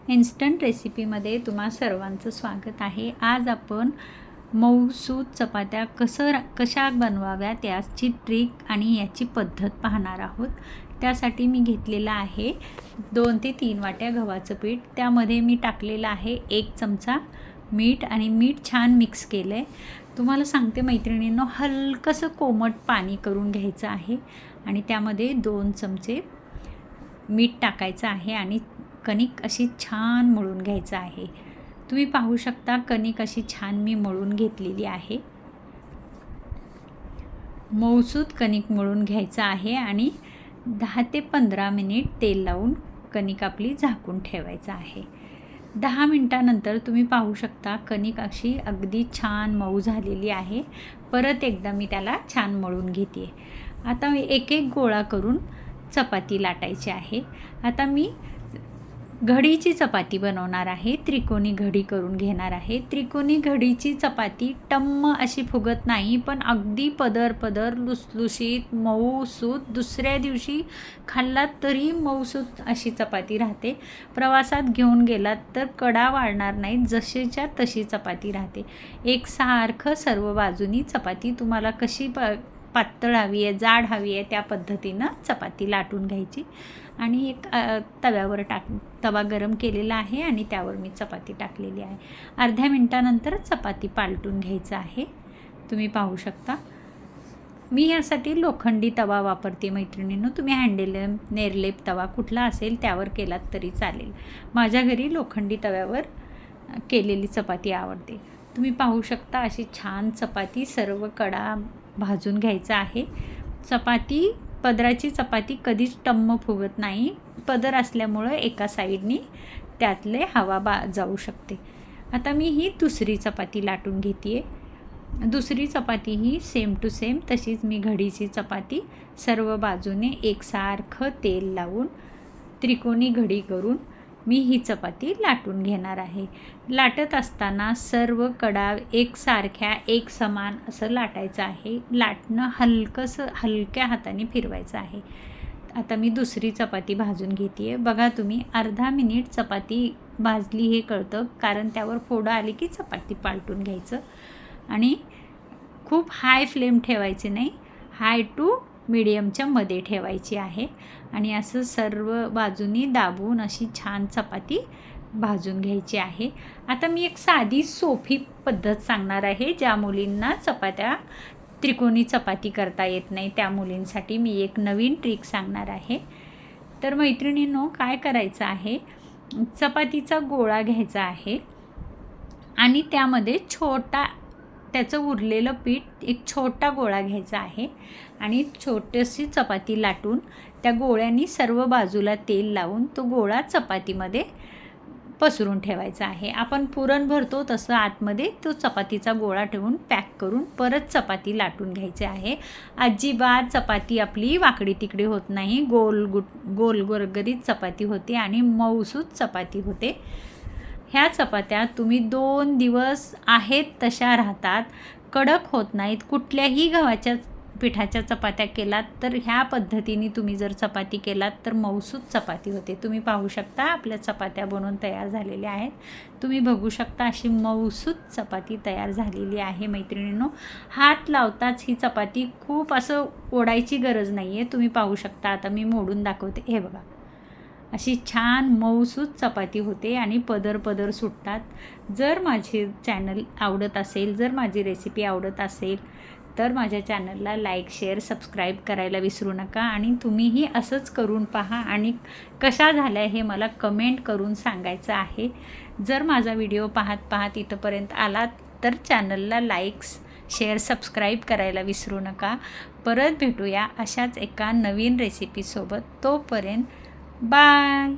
Instant रेसिपीमध्ये तुम्हा सर्वांचं स्वागत आहे। आज आपण मऊसूत चपात्या कशा बनवाव्यात याची ट्रिक आणि याची पद्धत पाहणार आहोत। त्यासाठी मी घेतलेला आहे 2 ते 3 वाट्या गव्हाचं पीठ। त्यामध्ये मी टाकलेला आहे 1 चमचा मीठ आणि मीठ छान मिक्स केलं आहे। तुम्हाला सांगते मैत्रिणींनो, हलकंसं कोमट पाणी करून घ्यायचं आहे आणि त्यामध्ये 2 चमचे मीठ टाकायचं आहे आणि कणिक अशी छान मळून घ्यायचं आहे। तुम्ही पाहू शकता कणिक अशी छान मी मळून घेतलेली आहे। मऊसूत कणिक मळून घ्यायचं आहे आणि 10 ते 15 मिनिट तेल लावून कणिक आपली झाकून ठेवायचं आहे। 10 मिनिटानंतर तुम्ही पाहू शकता कणिक अशी अगदी छान मऊ झालेली आहे। परत एकदा मी त्याला छान मळून घेते। आता मी एक एक गोळा करून चपाती लाटायची आहे। आता मी घडीची चपाती बनवणार आहे। त्रिकोणी घडी करून घेणार आहे। त्रिकोणी घडीची चपाती टम्म अशी फुगत नाही, पण अगदी पदर लुसलुशीत मऊसूत दुसऱ्या दिवशी खाल्लात तरी मऊसूत अशी चपाती राहते। प्रवासात घेऊन गेलात तर कडा वाढणार नाहीत, जशीच्या तशी चपाती राहते। एकसारखं सर्व बाजूनी चपाती तुम्हाला कशी पातळ हवी आहे, जाड हवी आहे, त्या पद्धतीनं चपाती लाटून घ्यायची आणि एक तव्यावर तवा गरम केलेला आहे आणि त्यावर मी चपाती टाकलेली आहे। अर्ध्या मिनिटानंतर चपाती पालटून घ्यायचं आहे। तुम्ही पाहू शकता मी यासाठी लोखंडी तवा वापरते मैत्रिणींनो। तुम्ही हँडलेम नेरलेप तवा कुठला असेल त्यावर केलात तरी चालेल। माझ्या घरी लोखंडी तव्यावर केलेली चपाती आवडते। तुम्ही पाहू शकता अशी छान चपाती सर्व कडा भाजून घ्यायचा आहे। चपाती पदराची चपाती कधीच टम्म फुगत नाही, पदर असल्यामुळं एका साईडनी त्यातले हवा जाऊ शकते। आता मी ही दुसरी चपाती लाटून घेते आहे। दुसरी चपाती ही सेम टू सेम तशीच मी घडीची चपाती सर्व बाजूने एकसारखं तेल लावून त्रिकोणी घडी करून मी ही चपाती लाटून घेणार आहे। लाटत असताना सर्व कडा एकसारख्या एक समान असं लाटायचं आहे। लाटणं हलक्या हाताने फिरवायचं आहे। आता मी दुसरी चपाती भाजून घेते आहे। बघा तुम्ही अर्धा मिनिट चपाती भाजली हे कळतं, कारण त्यावर फोडं आली की चपाती पालटून घ्यायचं आणि खूप हाय फ्लेम ठेवायची नाही, हाय टू मीडियमच्या मध्ये ठेवायची आहे आणि असं सर्व बाजूनी दाबून अशी छान चपाती भाजून घ्यायची आहे। आता मी एक साधी सोपी पद्धत सांगणार आहे, ज्या मुलींना त्रिकोणी चपाती करता येत नाही त्या मुलींसाठी मी एक नवीन ट्रिक सांगणार आहे। तर मैत्रिणींनो, काय करायचं आहे, चपातीचा गोळा घ्यायचा आहे आणि त्यामध्ये त्याचं उरलेलं पीठ एक छोटा गोळा घ्यायचा आहे आणि छोटीशी चपाती लाटून त्या गोळ्यांनी सर्व बाजूला तेल लावून तो गोळा चपातीमध्ये पसरून ठेवायचा आहे। आपण पुरण भरतो तसं आतमध्ये तो चपातीचा गोळा ठेवून पॅक करून परत चपाती लाटून घ्यायची आहे। अजिबात चपाती आपली वाकडी तिकडे होत नाही, गोल गरगरीत चपाती होते आणि मऊसूत चपाती होते। ह्या चपात्या तुम्ही 2 दिवस आहेत तशा राहतात, कडक होत नाहीत। कुठल्याही गव्हाच्या पिठाच्या चपात्या केलात तर ह्या पद्धतीने तुम्ही जर चपाती केलात तर मऊसूत चपाती होते। तुम्ही पाहू शकता आपल्या चपात्या बनवून तयार झालेल्या आहेत। तुम्ही बघू शकता अशी मऊसूत चपाती तयार झालेली आहे मैत्रिणींनो। हात लावताच ही चपाती खूप असं ओढायची गरज नाही आहे। तुम्ही पाहू शकता, आता मी मोडून दाखवते, हे बघा अशी छान मऊसूत चपाती होते आणि पदर सुटतात। जर माझे चॅनल आवडत असेल, जर माझी रेसिपी आवडत असेल तर माझ्या चॅनलला लाईक, शेअर, सबस्क्राईब करायला विसरू नका आणि तुम्हीही असंच करून पहा आणि कशा झाल्या हे मला कमेंट करून सांगायचं आहे। जर माझा व्हिडिओ पाहत इथंपर्यंत आलात तर चॅनलला लाईक्स, शेअर, सबस्क्राईब करायला विसरू नका। परत भेटूया अशाच एका नवीन रेसिपीसोबत। तोपर्यंत बाय।